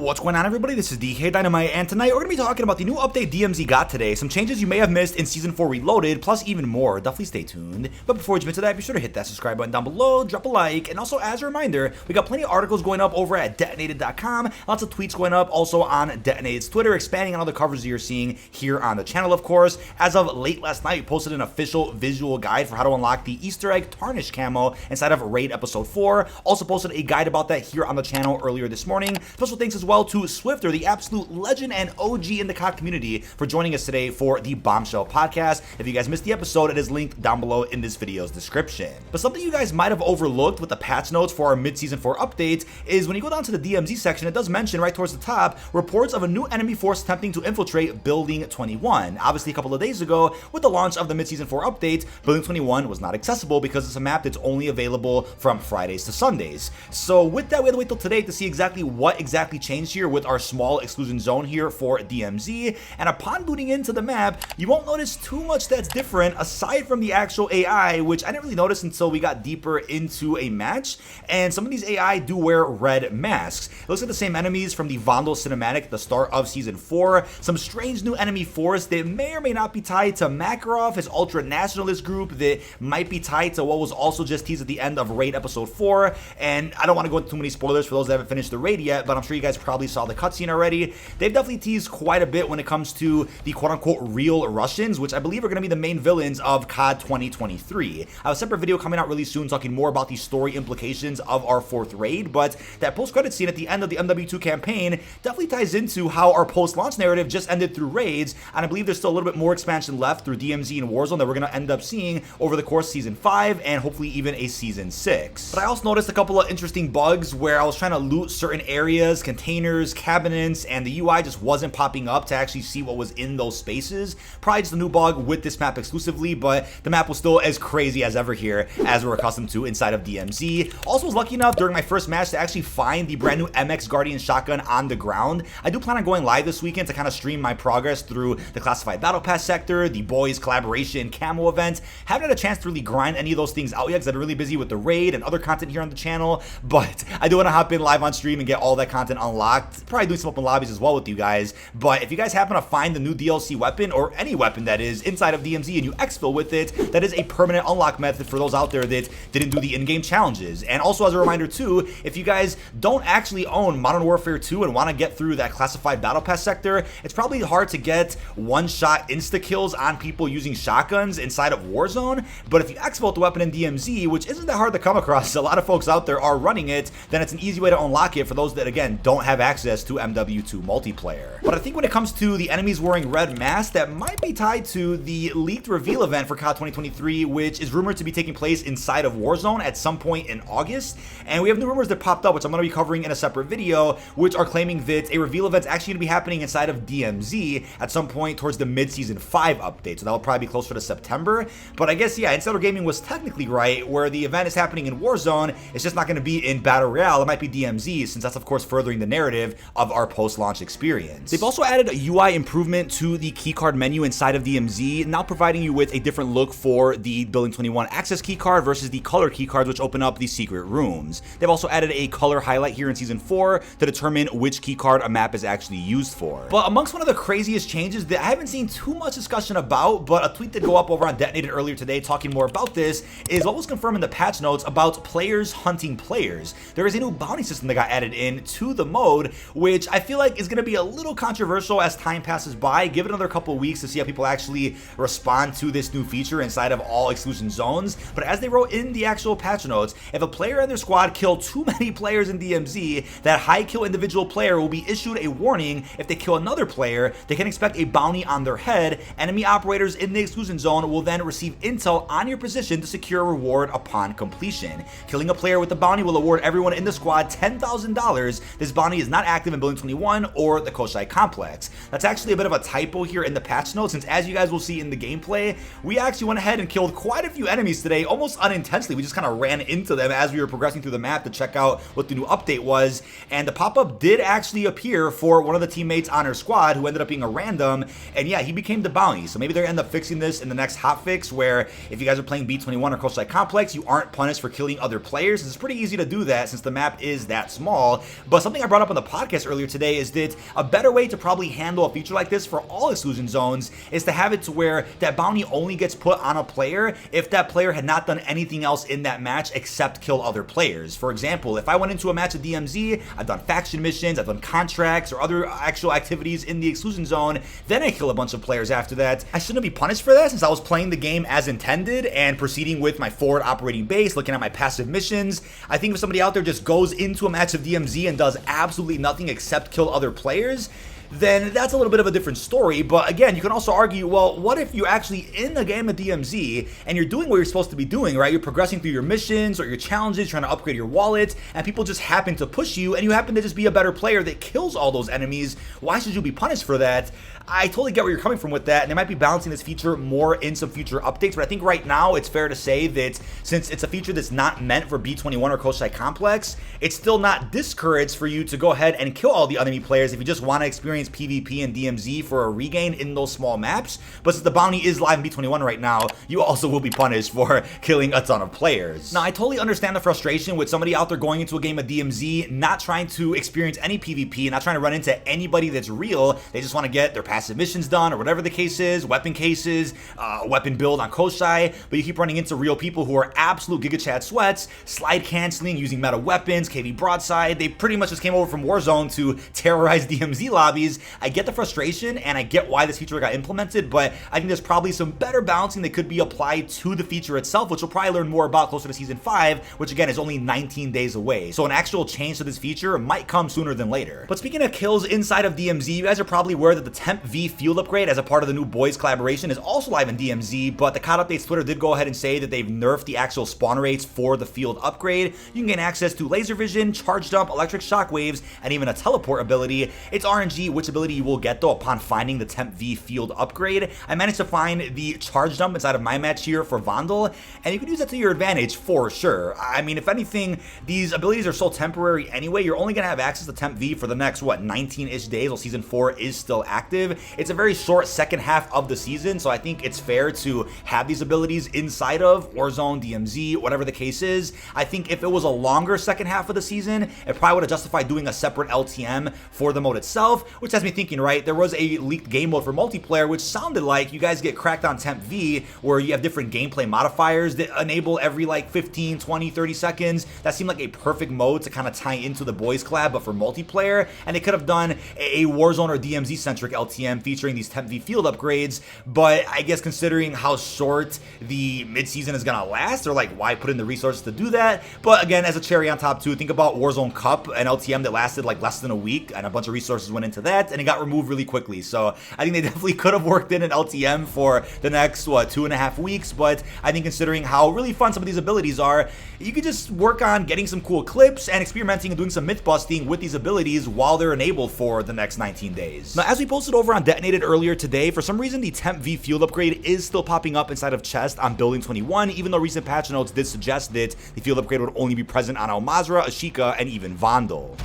What's going on, everybody? This is dkdynamite, and tonight we're going to be talking about the new update DMZ got today, some changes you may have missed in Season 4 Reloaded, plus even more. Definitely stay tuned. But before we jump into that, be sure to hit that subscribe button down below, drop a like, and also as a reminder, we got plenty of articles going up over at detonated.com, lots of tweets going up also on Detonated's Twitter, expanding on all the covers you're seeing here on the channel, of course. As of late last night, we posted an official visual guide for how to unlock the Easter egg tarnish camo inside of Raid Episode 4. Also posted a guide about that here on the channel earlier this morning. Special thanks as well to Swifter, the absolute legend and OG in the COD community, for joining us today for the Bombshell podcast. If you guys missed the episode, it is linked down below in this video's description. But something you guys might have overlooked with the patch notes for our mid-season 4 update is when you go down to the DMZ section, it does mention right towards the top reports of a new enemy force attempting to infiltrate Building 21. Obviously, a couple of days ago, with the launch of the mid-season 4 update, Building 21 was not accessible because it's a map that's only available from Fridays to Sundays. So with that, we had to wait till today to see exactly what exactly changed here with our small exclusion zone here for DMZ, and upon booting into the map, you won't notice too much that's different aside from the actual AI, which I didn't really notice until we got deeper into a match, and some of these AI do wear red masks. It looks like the same enemies from the Vandal cinematic at the start of Season 4, some strange new enemy force that may or may not be tied to Makarov, his ultra-nationalist group that might be tied to what was also just teased at the end of Raid Episode 4, and I don't want to go into too many spoilers for those that haven't finished the raid yet, but I'm sure you guys probably saw the cutscene already. They've definitely teased quite a bit when it comes to the quote-unquote real Russians, which I believe are going to be the main villains of COD 2023. I have a separate video coming out really soon talking more about the story implications of our 4th raid, but that post-credit scene at the end of the MWIII campaign definitely ties into how our post-launch narrative just ended through raids, and I believe there's still a little bit more expansion left through DMZ and Warzone that we're going to end up seeing over the course of Season 5 and hopefully even a Season 6. But I also noticed a couple of interesting bugs where I was trying to loot certain areas, containers, cabinets, and the UI just wasn't popping up to actually see what was in those spaces. Probably just a new bug with this map exclusively, but the map was still as crazy as ever here as we're accustomed to inside of DMZ. Also was lucky enough during my first match to actually find the brand new MX Guardian shotgun on the ground. I do plan on going live this weekend to kind of stream my progress through the classified battle pass sector, the boys collaboration camo event. Haven't had a chance to really grind any of those things out yet because I've been really busy with the raid and other content here on the channel, but I do want to hop in live on stream and get all that content unlocked. Probably doing some open lobbies as well with you guys, but if you guys happen to find the new DLC weapon, or any weapon that is inside of DMZ, and you exfil with it, that is a permanent unlock method for those out there that didn't do the in-game challenges. And also as a reminder too, if you guys don't actually own Modern Warfare 2 and want to get through that classified battle pass sector, it's probably hard to get one-shot insta-kills on people using shotguns inside of Warzone, but if you exfil the weapon in DMZ, which isn't that hard to come across, a lot of folks out there are running it, then it's an easy way to unlock it for those that, again, don't have access to MW2 multiplayer. But I think when it comes to the enemies wearing red masks, that might be tied to the leaked reveal event for COD 2023, which is rumored to be taking place inside of Warzone at some point in August. And we have new rumors that popped up, which I'm going to be covering in a separate video, which are claiming that a reveal event is actually going to be happening inside of DMZ at some point towards the mid-season 5 update. So that will probably be closer to September. But I guess, yeah, Insider Gaming was technically right, where the event is happening in Warzone. It's just not going to be in Battle Royale. It might be DMZ, since that's, of course, furthering the narrative of our post-launch experience. They've also added a UI improvement to the keycard menu inside of DMZ, now providing you with a different look for the Building 21 access keycard versus the color keycards, which open up the secret rooms. They've also added a color highlight here in Season 4 to determine which keycard a map is actually used for. But amongst one of the craziest changes that I haven't seen too much discussion about, but a tweet did go up over on Detonated earlier today talking more about this, is what was confirmed in the patch notes about players hunting players. There is a new bounty system that got added in to the mode, which I feel like is going to be a little controversial as time passes by. Give it another couple of weeks to see how people actually respond to this new feature inside of all exclusion zones. But as they wrote in the actual patch notes, if a player and their squad kill too many players in DMZ, that high kill individual player will be issued a warning. If they kill another player, they can expect a bounty on their head. Enemy operators in the exclusion zone will then receive intel on your position to secure a reward upon completion. Killing a player with the bounty will award everyone in the squad $10,000. This bounty is not active in Building 21 or the Koshai complex. That's actually a bit of a typo here in the patch notes, since as you guys will see in the gameplay, we actually went ahead and killed quite a few enemies today, almost unintentionally. We just kind of ran into them as we were progressing through the map to check out what the new update was, and the pop-up did actually appear for one of the teammates on our squad who ended up being a random, and yeah, he became the bounty. So maybe they're end up fixing this in the next hotfix, where if you guys are playing B21 or Koshai complex, you aren't punished for killing other players. It's pretty easy to do that since the map is that small. But something I brought up on the podcast earlier today is that a better way to probably handle a feature like this for all exclusion zones is to have it to where that bounty only gets put on a player if that player had not done anything else in that match except kill other players. For example, if I went into a match of DMZ, I've done faction missions, I've done contracts or other actual activities in the exclusion zone, then I kill a bunch of players after that, I shouldn't be punished for that since I was playing the game as intended and proceeding with my forward operating base, looking at my passive missions. I think if somebody out there just goes into a match of DMZ and does absolutely nothing except kill other players, then that's a little bit of a different story. But again, you can also argue, well, what if you're actually in a game of DMZ and you're doing what you're supposed to be doing, right? You're progressing through your missions or your challenges, trying to upgrade your wallet, and people just happen to push you, and you happen to just be a better player that kills all those enemies. Why should you be punished for that? I totally get where you're coming from with that, and they might be balancing this feature more in some future updates, but I think right now it's fair to say that since it's a feature that's not meant for B21 or Koshai Complex, it's still not discouraged for you to go ahead and kill all the enemy players if you just want to experience PvP and DMZ for a regain in those small maps. But since the bounty is live in B21 right now, you also will be punished for killing a ton of players. Now, I totally understand the frustration with somebody out there going into a game of DMZ, not trying to experience any PvP, not trying to run into anybody that's real. They just want to get their passive missions done or whatever the case is, weapon cases, weapon build on Koshai, but you keep running into real people who are absolute Giga Chad sweats, slide canceling, using meta weapons, KV broadside. They pretty much just came over from Warzone to terrorize DMZ lobbies. I get the frustration and I get why this feature got implemented, but I think there's probably some better balancing that could be applied to the feature itself, which we'll probably learn more about closer to Season 5, which again is only 19 days away. So an actual change to this feature might come sooner than later. But speaking of kills inside of DMZ, you guys are probably aware that the Temp V field upgrade as a part of the new Boys collaboration is also live in DMZ, but the COD Updates Twitter did go ahead and say that they've nerfed the actual spawn rates for the field upgrade. You can gain access to laser vision, charge jump, electric shockwaves, and even a teleport ability. It's RNG which ability you will get though upon finding the Temp V field upgrade. I managed to find the charge jump inside of my match here for Vandal, and you can use that to your advantage for sure. I mean, if anything, these abilities are so temporary anyway. You're only going to have access to Temp V for the next, 19-ish days while Season 4 is still active. It's a very short second half of the season, so I think it's fair to have these abilities inside of Warzone, DMZ, whatever the case is. I think if it was a longer second half of the season, it probably would have justified doing a separate LTM for the mode itself, which has me thinking, right, there was a leaked game mode for multiplayer, which sounded like you guys get cracked on Temp V, where you have different gameplay modifiers that enable every 15, 20, 30 seconds. That seemed like a perfect mode to kind of tie into the Boys collab, but for multiplayer, and they could have done a Warzone or DMZ centric LTM featuring these Temp V field upgrades, but I guess considering how short the mid-season is gonna last, they're like, why put in the resources to do that? But again, as a cherry on top too, think about Warzone Cup, an LTM that lasted less than a week, and a bunch of resources went into that, and it got removed really quickly. So I think they definitely could have worked in an LTM for the next, 2.5 weeks, but I think considering how really fun some of these abilities are, you could just work on getting some cool clips and experimenting and doing some myth busting with these abilities while they're enabled for the next 19 days. Now, as we posted over on Detonated earlier today, for some reason the Temp V field upgrade is still popping up inside of chest on Building 21, even though recent patch notes did suggest that the field upgrade would only be present on Al-Mazrah, Ashika, and even Vandal.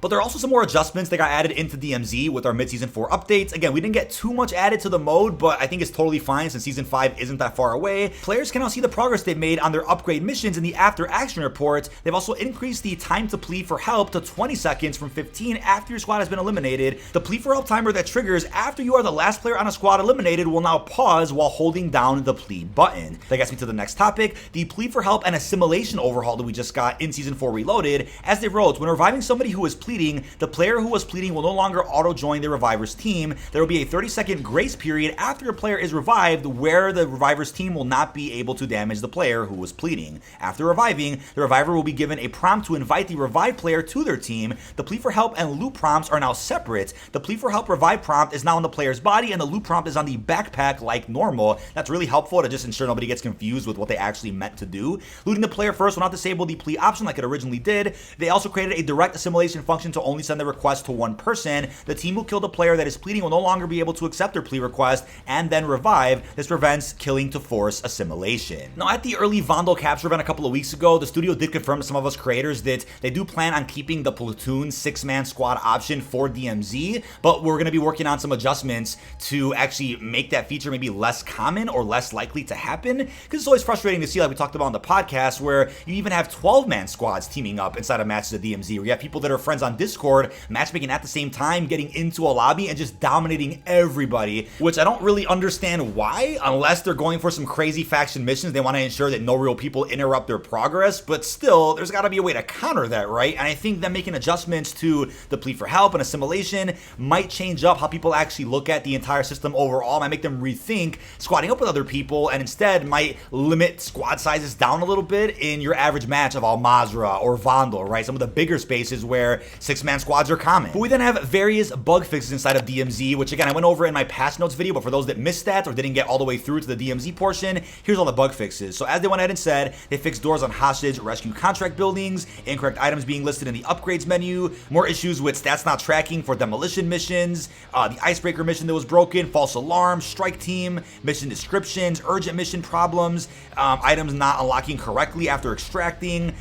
But there are also some more adjustments that got added into DMZ with our mid-season 4 updates. Again, we didn't get too much added to the mode, but I think it's totally fine since Season 5 isn't that far away. Players can now see the progress they've made on their upgrade missions in the after action report. They've also increased the time to plea for help to 20 seconds from 15 after your squad has been eliminated. The plea for help timer that triggers after you are the last player on a squad eliminated will now pause while holding down the plea button. That gets me to the next topic, the plea for help and assimilation overhaul that we just got in Season 4 Reloaded. As they wrote, when reviving somebody who is pleading, the player who was pleading will no longer auto-join the reviver's team. There will be a 30-second grace period after a player is revived where the reviver's team will not be able to damage the player who was pleading. After reviving, the reviver will be given a prompt to invite the revived player to their team. The plea for help and loot prompts are now separate. The plea for help revive prompt is now on the player's body and the loot prompt is on the backpack like normal. That's really helpful to just ensure nobody gets confused with what they actually meant to do. Looting the player first will not disable the plea option like it originally did. They also created a direct assimilation function function to only send the request to one person, the team who killed a player that is pleading will no longer be able to accept their plea request and then revive. This prevents killing to force assimilation. Now, at the early Vandal capture event a couple of weeks ago, the studio did confirm to some of us creators that they do plan on keeping the platoon 6-man squad option for DMZ, but we're going to be working on some adjustments to actually make that feature maybe less common or less likely to happen, because it's always frustrating to see, like we talked about on the podcast, where you even have 12-man squads teaming up inside of matches of DMZ, where you have people that are friends on Discord matchmaking at the same time, getting into a lobby and just dominating everybody, which I don't really understand why, unless they're going for some crazy faction missions. They want to ensure that no real people interrupt their progress, but still, there's got to be a way to counter that, right? And I think that making adjustments to the plea for help and assimilation might change up how people actually look at the entire system overall, might make them rethink squatting up with other people, and instead might limit squad sizes down a little bit in your average match of Al-Mazrah or Vandal, right? Some of the bigger spaces where 6-man squads are common. But we then have various bug fixes inside of DMZ, which again, I went over in my past notes video, but for those that missed that or didn't get all the way through to the DMZ portion, here's all the bug fixes. So as they went ahead and said, they fixed doors on hostage rescue contract buildings, incorrect items being listed in the upgrades menu, more issues with stats not tracking for demolition missions, the icebreaker mission that was broken, false alarm, strike team, mission descriptions, urgent mission problems, items not unlocking correctly after extracting,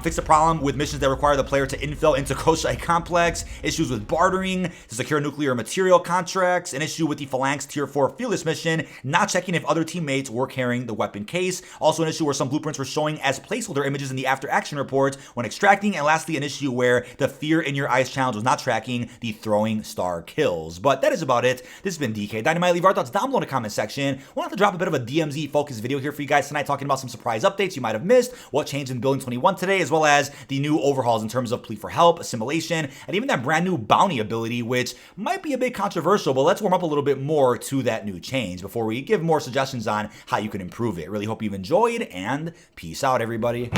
fix the problem with missions that require the player to infill into Koshai complex, issues with bartering to secure nuclear material contracts, an issue with the Phalanx tier 4 fearless mission, not checking if other teammates were carrying the weapon case, also an issue where some blueprints were showing as placeholder images in the after action report when extracting, and lastly an issue where the fear in your eyes challenge was not tracking the throwing star kills. But that is about it. This has been dkdynamite. Leave our thoughts down below in the comment section. Wanted to drop a bit of a DMZ focused video here for you guys tonight, talking about some surprise updates you might have missed, what changed in building 21 today, as well as the new overhauls in terms of plea for help, assimilation, and even that brand new bounty ability, which might be a bit controversial, but let's warm up a little bit more to that new change before we give more suggestions on how you can improve it. Really hope you've enjoyed, and peace out, everybody.